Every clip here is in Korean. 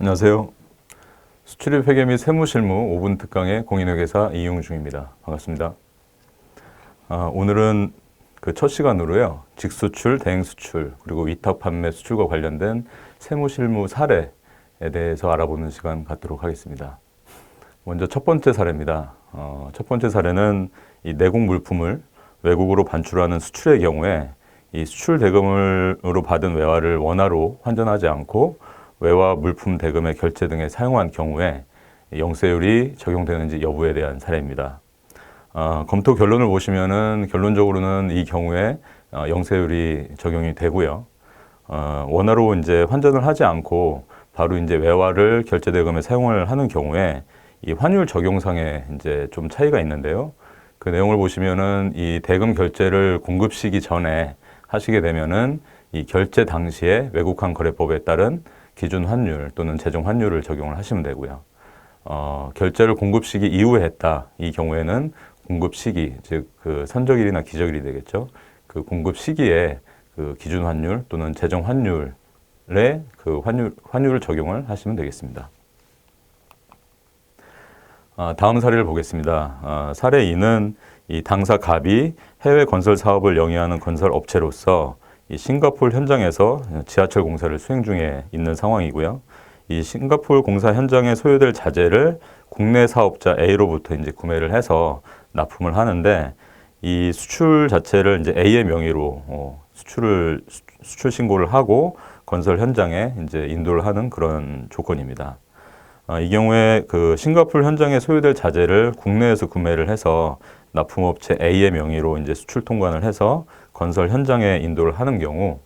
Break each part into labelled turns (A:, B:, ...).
A: 안녕하세요. 수출입 회계 및 세무실무 5분 특강의 공인회계사 이용중입니다. 반갑습니다. 오늘은 그 첫 시간으로요. 직수출, 대행수출, 그리고 위탁 판매 수출과 관련된 세무실무 사례에 대해서 알아보는 시간 갖도록 하겠습니다. 먼저 첫 번째 사례입니다. 첫 번째 사례는 이 내국 물품을 외국으로 반출하는 수출의 경우에 이 수출 대금으로 받은 외화를 원화로 환전하지 않고 외화 물품 대금의 결제 등에 사용한 경우에 영세율이 적용되는지 여부에 대한 사례입니다. 검토 결론을 보시면은 결론적으로는 이 경우에 영세율이 적용이 되고요. 원화로 이제 환전을 하지 않고 바로 이제 외화를 결제 대금에 사용을 하는 경우에 이 환율 적용상에 이제 좀 차이가 있는데요. 그 내용을 보시면은 이 대금 결제를 공급 시기 전에 하시게 되면은 이 결제 당시에 외국환 거래법에 따른 기준 환율 또는 제정 환율을 적용을 하시면 되고요. 결제를 공급 시기 이후에 했다. 이 경우에는 공급 시기, 즉 그 선적일이나 기적일이 되겠죠. 그 공급 시기에 그 기준 환율 또는 제정 환율의 그 환율을 적용을 하시면 되겠습니다. 다음 사례를 보겠습니다. 사례 2는 이 당사 갑이 해외 건설 사업을 영위하는 건설 업체로서 이 싱가포르 현장에서 지하철 공사를 수행 중에 있는 상황이고요. 이 싱가포르 공사 현장에 소요될 자재를 국내 사업자 A로부터 이제 구매를 해서 납품을 하는데 이 수출 자체를 이제 A의 명의로 수출 신고를 하고 건설 현장에 이제 인도를 하는 그런 조건입니다. 이 경우에 그 싱가포르 현장에 소요될 자재를 국내에서 구매를 해서 납품업체 A의 명의로 이제 수출 통관을 해서 건설 현장에 인도를 하는 경우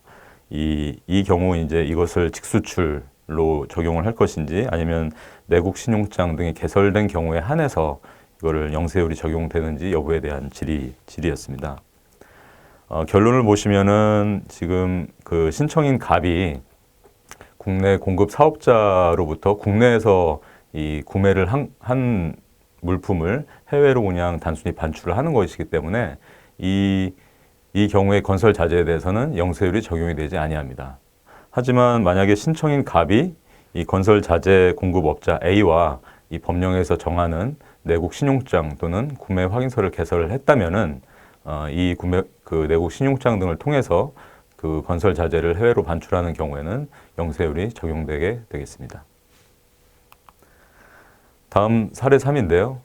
A: 이 경우 이제 이것을 직수출로 적용을 할 것인지 아니면 내국 신용장 등이 개설된 경우에 한해서 이거를 영세율이 적용되는지 여부에 대한 질의였습니다. 결론을 보시면은 지금 그 신청인 갑이 국내 공급 사업자로부터 국내에서 이 구매를 한 물품을 해외로 그냥 단순히 반출을 하는 것이기 때문에 이 경우에 건설 자재에 대해서는 영세율이 적용이 되지 아니합니다. 하지만 만약에 신청인 갑이 이 건설 자재 공급업자 A와 이 법령에서 정하는 내국 신용장 또는 구매 확인서를 개설을 했다면은 이 그 내국 신용장 등을 통해서 그 건설 자재를 해외로 반출하는 경우에는 영세율이 적용되게 되겠습니다. 다음 사례 3인데요.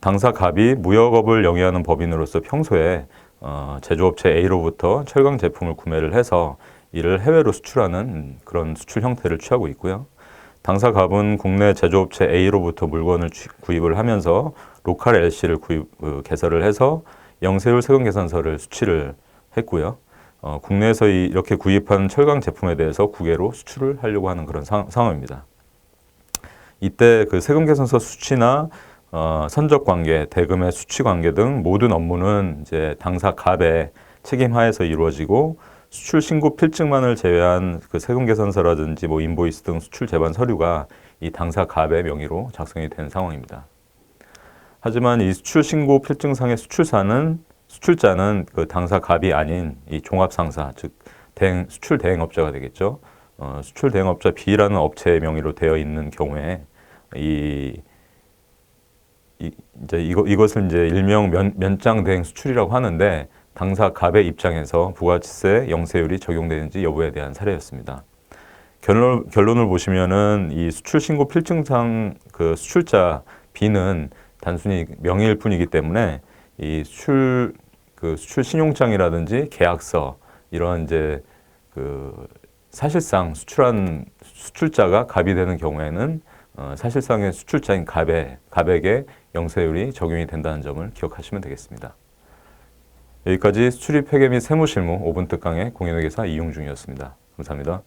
A: 당사 갑이 무역업을 영위하는 법인으로서 평소에 제조업체 A로부터 철강 제품을 구매를 해서 이를 해외로 수출하는 그런 수출 형태를 취하고 있고요. 당사 갑은 국내 제조업체 A로부터 물건을 구입을 하면서 로컬 LC를 개설을 해서 영세율 세금계산서를 수취를 했고요. 국내에서 이렇게 구입한 철강 제품에 대해서 국외로 수출을 하려고 하는 그런 상황입니다. 이때 그 세금계산서 수취나 선적 관계, 대금의 수취 관계 등 모든 업무는 이제 당사 갑의 책임하에서 이루어지고 수출 신고 필증만을 제외한 그 세금계산서라든지 뭐 인보이스 등 수출 제반 서류가 이 당사 갑의 명의로 작성이 된 상황입니다. 하지만 이 수출 신고 필증상의 수출자는 그 당사 갑이 아닌 이 종합상사, 즉 수출 대행업자가 되겠죠. 수출 대행업자 B라는 업체의 명의로 되어 있는 경우에 이것을 이제 일명 면장 대행 수출이라고 하는데 당사 갑의 입장에서 부가치세 영세율이 적용되는지 여부에 대한 사례였습니다. 결론을 보시면은 이 수출 신고 필증상 그 수출자 B는 단순히 명의일 뿐이기 때문에 이 수출 신용장이라든지 계약서 이런 이제 그 사실상 수출한 수출자가 갑이 되는 경우에는 사실상의 수출자인 갑에게 영세율이 적용이 된다는 점을 기억하시면 되겠습니다. 여기까지 수출입 회계 및 세무실무 5분 특강의 공인회계사 이용중이었습니다. 감사합니다.